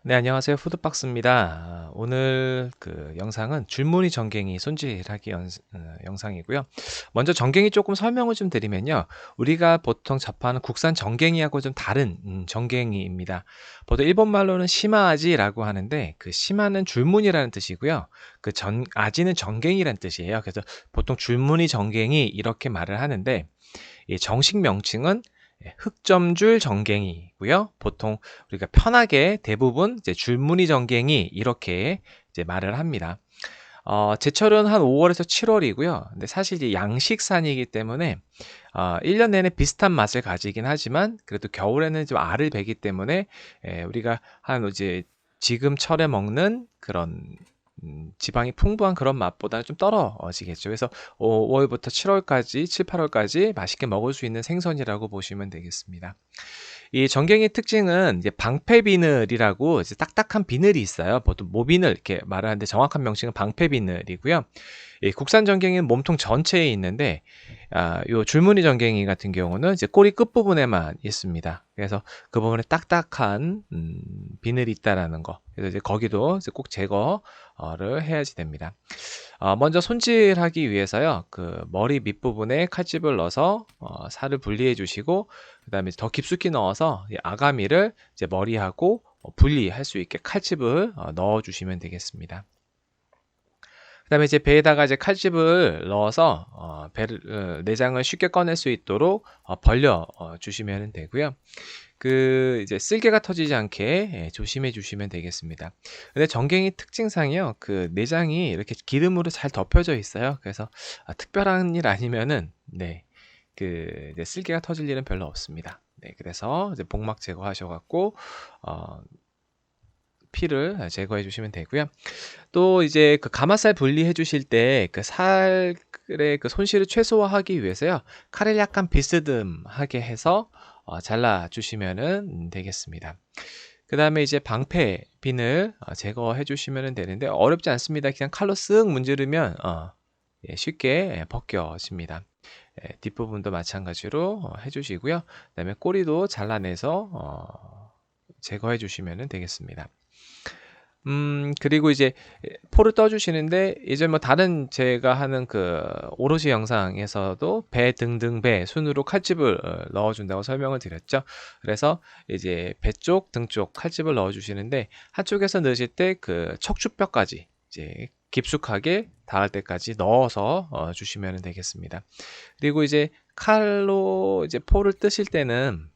네, 안녕하세요. 푸드박스입니다. 오늘 그 영상은 줄무늬 전갱이 손질하기 영상이고요. 먼저 전갱이 조금 설명을 좀 드리면요. 우리가 보통 접하는 국산 전갱이하고 좀 다른 전갱이입니다. 보통 일본 말로는 시마아지라고 하는데 그 시마는 줄무늬라는 뜻이고요. 아지는 전갱이라는 뜻이에요. 그래서 보통 줄무늬 전갱이 이렇게 말을 하는데 이 정식 명칭은 흑점줄 정갱이고요. 보통 우리가 편하게 대부분 이제 줄무늬 정갱이 이렇게 이제 말을 합니다. 제철은 한 5월에서 7월이고요. 근데 사실 이제 양식산이기 때문에 1년 내내 비슷한 맛을 가지긴 하지만 그래도 겨울에는 좀 알을 베기 때문에 우리가 한 이제 지금 철에 먹는 그런 지방이 풍부한 그런 맛보다는 좀 떨어지겠죠. 그래서 5월부터 7월까지, 7, 8월까지 맛있게 먹을 수 있는 생선이라고 보시면 되겠습니다. 이 전갱이 특징은 이제 방패 비늘이라고 이제 딱딱한 비늘이 있어요. 보통 모비늘 이렇게 말하는데 정확한 명칭은 방패 비늘이고요. 이 국산 전갱이는 몸통 전체에 있는데 요 줄무늬 전갱이 같은 경우는 이제 꼬리 끝부분에만 있습니다. 그래서 그 부분에 딱딱한 비늘이 있다라는 거. 그래서 이제 거기도 이제 꼭 제거를 해야지 됩니다. 먼저 손질하기 위해서요. 그 머리 밑부분에 칼집을 넣어서 살을 분리해 주시고 그다음에 더 깊숙이 넣어서 이 아가미를 이제 머리하고 분리할 수 있게 칼집을 넣어 주시면 되겠습니다. 그다음에 이제 배에다가 이제 칼집을 넣어서 내장을 쉽게 꺼낼 수 있도록 벌려 주시면 되고요. 그 이제 쓸개가 터지지 않게 조심해 주시면 되겠습니다. 근데 전갱이 특징상이요. 그 내장이 이렇게 기름으로 잘 덮여져 있어요. 그래서 특별한 일 아니면은 네. 그 이제 쓸개가 터질 일은 별로 없습니다. 네. 그래서 이제 복막 제거하셔 갖고 어 피를 제거해 주시면 되고요. 또 이제 그 가마살 분리해 주실 때 그 살의 그 손실을 최소화하기 위해서요. 칼을 약간 비스듬하게 해서 잘라 주시면은 되겠습니다. 그다음에 이제 방패 핀을 제거해 주시면 되는데 어렵지 않습니다. 그냥 칼로 쓱 문지르면 예, 쉽게 벗겨집니다. 뒷부분도 마찬가지로 해 주시고요. 그다음에 꼬리도 잘라내서 제거해 주시면 되겠습니다. 그리고 이제 포를 떠 주시는데 이제 뭐 다른 제가 하는 그 오롯이 영상에서도 배 등등 배 순으로 칼집을 넣어 준다고 설명을 드렸죠. 그래서 이제 배 쪽, 등 쪽 칼집을 넣어 주시는데 한쪽에서 넣으실 때 그 척추뼈까지 이제 깊숙하게 닿을 때까지 넣어서 주시면 되겠습니다. 그리고 이제 칼로 이제 포를 뜨실 때는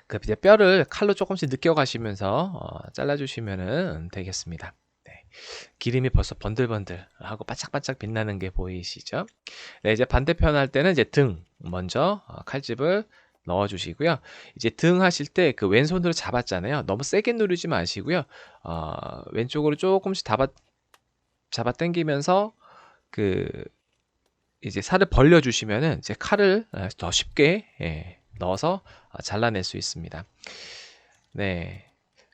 그 이제 뼈를 칼로 조금씩 느껴가시면서 잘라주시면 되겠습니다. 네. 기름이 벌써 번들번들하고 반짝반짝 빛나는 게 보이시죠? 네, 이제 반대편 할 때는 이제 등 먼저 칼집을 넣어주시고요. 이제 등 하실 때 그 왼손으로 잡았잖아요. 너무 세게 누르지 마시고요. 왼쪽으로 조금씩 잡아 당기면서 그 이제 살을 벌려주시면은 이제 칼을 더 쉽게 넣어서 잘라낼 수 있습니다. 네.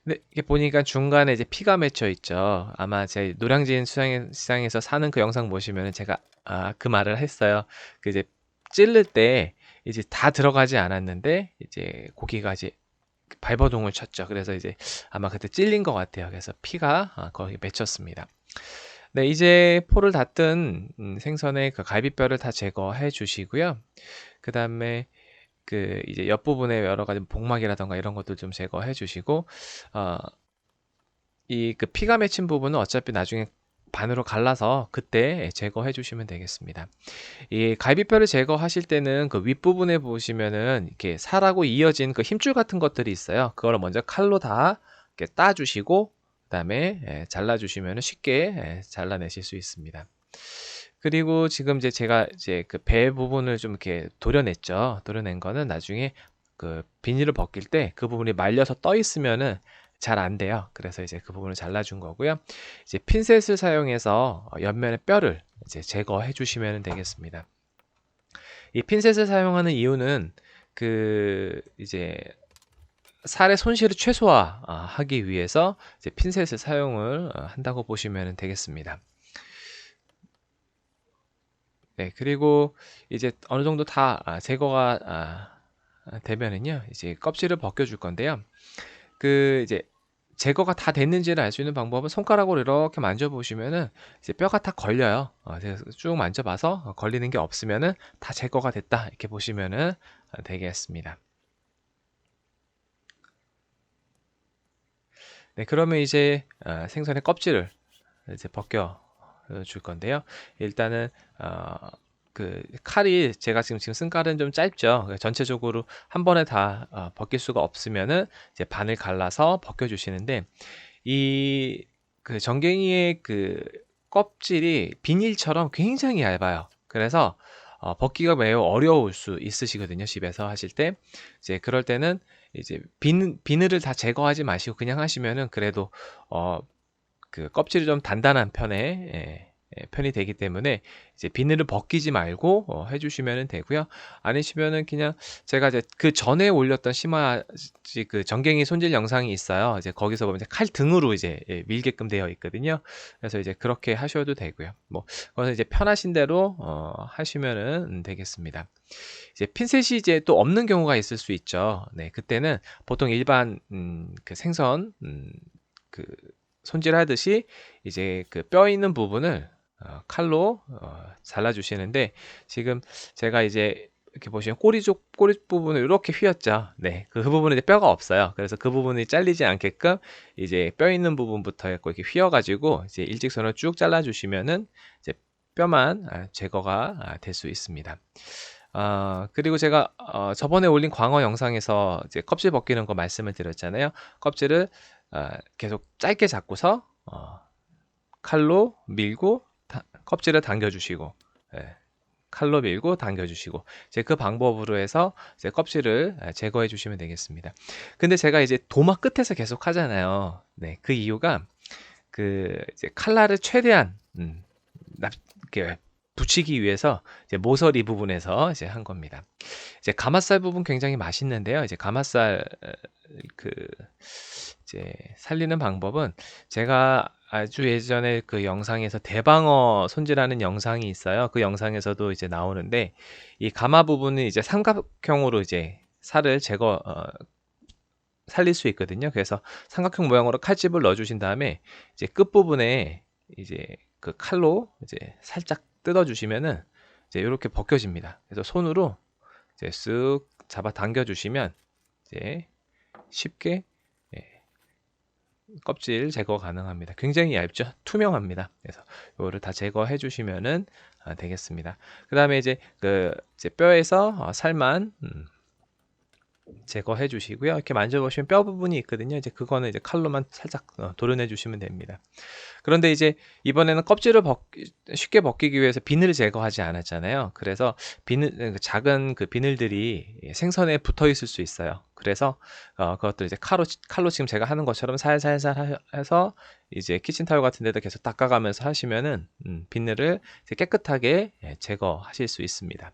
근데 이게 보니까 중간에 이제 피가 맺혀 있죠. 아마 제 노량진 시장에서 사는 그 영상 보시면은 제가 그 말을 했어요. 그 이제 찌를 때 이제 다 들어가지 않았는데 이제 고기가 이제 발버둥을 쳤죠. 그래서 이제 아마 그때 찔린 것 같아요. 그래서 피가 거기 맺혔습니다. 네, 이제 포를 닫은 생선의 그 갈비뼈를 다 제거해 주시고요. 그 다음에 그 이제 옆부분에 여러 가지 복막이라던가 이런 것들 좀 제거해 주시고, 이 그 피가 맺힌 부분은 어차피 나중에 반으로 갈라서 그때 제거해 주시면 되겠습니다. 이 갈비뼈를 제거하실 때는 그 윗부분에 보시면은 이렇게 살하고 이어진 그 힘줄 같은 것들이 있어요. 그걸 먼저 칼로 다 이렇게 따주시고, 그다음에 잘라주시면 쉽게 잘라내실 수 있습니다. 그리고 지금 이제 제가 이제 그 배 부분을 좀 이렇게 도려냈죠. 도려낸 거는 나중에 그 비닐을 벗길 때 그 부분이 말려서 떠 있으면은 잘 안 돼요. 그래서 이제 그 부분을 잘라준 거고요. 이제 핀셋을 사용해서 옆면의 뼈를 이제 제거해 주시면 되겠습니다. 이 핀셋을 사용하는 이유는 그 이제 살의 손실을 최소화하기 위해서 이제 핀셋을 사용을 한다고 보시면 되겠습니다. 네, 그리고 이제 어느 정도 다 제거가 되면은요, 이제 껍질을 벗겨줄 건데요. 그 이제 제거가 다 됐는지를 알 수 있는 방법은 손가락으로 이렇게 만져보시면은 이제 뼈가 다 걸려요. 그래서 쭉 만져봐서 걸리는 게 없으면은 다 제거가 됐다 이렇게 보시면은 되겠습니다. 네, 그러면 이제 생선의 껍질을 이제 벗겨 줄 건데요. 일단은 그 칼이 제가 지금 쓴 칼은 좀 짧죠. 전체적으로 한 번에 다 벗길 수가 없으면은 이제 반을 갈라서 벗겨 주시는데, 이 그 정갱이의 그 껍질이 비닐처럼 굉장히 얇아요. 그래서 벗기가 매우 어려울 수 있으시거든요. 집에서 하실 때. 이제 그럴 때는 이제 비늘을 다 제거하지 마시고 그냥 하시면은 그래도 그 껍질이 좀 단단한 편이 되기 때문에 이제 비늘을 벗기지 말고 해주시면 되고요. 아니시면은 그냥 제가 이제 그 전에 올렸던 심화지 그 정갱이 손질 영상이 있어요. 이제 거기서 보면 이제 칼 등으로 이제 밀게끔 되어 있거든요. 그래서 이제 그렇게 하셔도 되고요. 뭐 그거는 이제 편하신 대로 하시면은 되겠습니다. 이제 핀셋이 이제 또 없는 경우가 있을 수 있죠. 네, 그때는 보통 일반 그 생선 그 손질하듯이 이제 그 뼈 있는 부분을 칼로 잘라주시는데, 지금 제가 이제 이렇게 보시면 꼬리 부분을 이렇게 휘었죠. 네, 그 부분은 이제 뼈가 없어요. 그래서 그 부분이 잘리지 않게끔 이제 뼈 있는 부분부터 해서 이렇게 휘어가지고 이제 일직선으로 쭉 잘라주시면은 이제 뼈만 제거가 될 수 있습니다. 그리고 제가 저번에 올린 광어 영상에서 이제 껍질 벗기는 거 말씀을 드렸잖아요. 껍질을 계속 짧게 잡고서 칼로 밀고 껍질을 당겨주시고, 예, 칼로 밀고 당겨주시고, 이제 그 방법으로 해서 이제 껍질을 제거해 주시면 되겠습니다. 근데 제가 이제 도마 끝에서 계속 하잖아요. 네, 그 이유가 그 이제 칼날을 최대한 이렇게 붙이기 위해서 이제 모서리 부분에서 이제 한 겁니다. 이제 가마살 부분 굉장히 맛있는데요. 이제 가마살 그 이제 살리는 방법은, 제가 아주 예전에 그 영상에서 대방어 손질하는 영상이 있어요. 그 영상에서도 이제 나오는데, 이 가마 부분은 이제 삼각형으로 이제 살을 살릴 수 있거든요. 그래서 삼각형 모양으로 칼집을 넣어 주신 다음에 이제 끝부분에 이제 그 칼로 이제 살짝 뜯어 주시면은 이제 이렇게 벗겨집니다. 그래서 손으로 이제 쓱 잡아 당겨 주시면 이제 쉽게 껍질 제거 가능합니다. 굉장히 얇죠? 투명합니다. 그래서 이거를 다 제거해 주시면은 되겠습니다. 그 다음에 이제 이제 뼈에서 살만 제거해 주시고요. 이렇게 만져보시면 뼈 부분이 있거든요. 이제 그거는 이제 칼로만 살짝 도려내 주시면 됩니다. 그런데 이제 이번에는 껍질을 쉽게 벗기기 위해서 비늘을 제거하지 않았잖아요. 그래서 작은 그 비늘들이 생선에 붙어 있을 수 있어요. 그래서 그것도 이제 칼로 지금 제가 하는 것처럼 살살살 해서 이제 키친타올 같은 데도 계속 닦아가면서 하시면은 비늘을 이제 깨끗하게 제거하실 수 있습니다.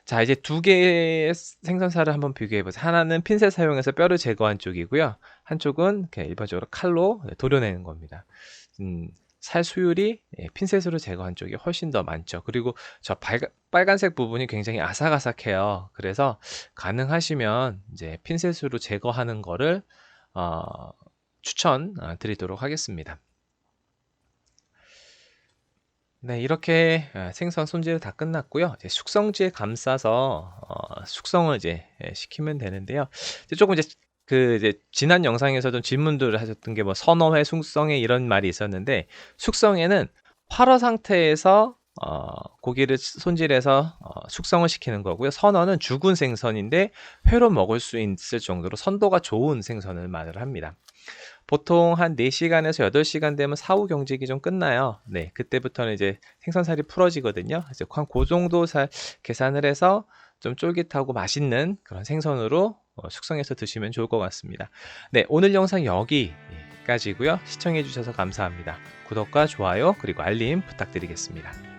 자, 이제 두 개의 생선살을 한번 비교해 보세요. 하나는 핀셋 사용해서 뼈를 제거한 쪽이고요. 한쪽은 그냥 일반적으로 칼로 도려내는 겁니다. 살 수율이 핀셋으로 제거한 쪽이 훨씬 더 많죠. 그리고 저 빨간색 부분이 굉장히 아삭아삭해요. 그래서 가능하시면 이제 핀셋으로 제거하는 거를 추천 드리도록 하겠습니다. 네, 이렇게 생선 손질이 다 끝났고요. 이제 숙성지에 감싸서 숙성을 이제 시키면 되는데요. 이제 조금 이제 지난 영상에서 좀 질문들을 하셨던 게 뭐 선어회, 숙성회 이런 말이 있었는데, 숙성회는 활어 상태에서 고기를 손질해서 숙성을 시키는 거고요. 선어는 죽은 생선인데 회로 먹을 수 있을 정도로 선도가 좋은 생선을 말을 합니다. 보통 한 4시간에서 8시간 되면 사후 경직이 좀 끝나요. 네, 그때부터는 이제 생선살이 풀어지거든요. 이제 한 그 정도 살 계산을 해서 좀 쫄깃하고 맛있는 그런 생선으로 숙성해서 드시면 좋을 것 같습니다. 네, 오늘 영상 여기까지고요. 시청해 주셔서 감사합니다. 구독과 좋아요 그리고 알림 부탁드리겠습니다.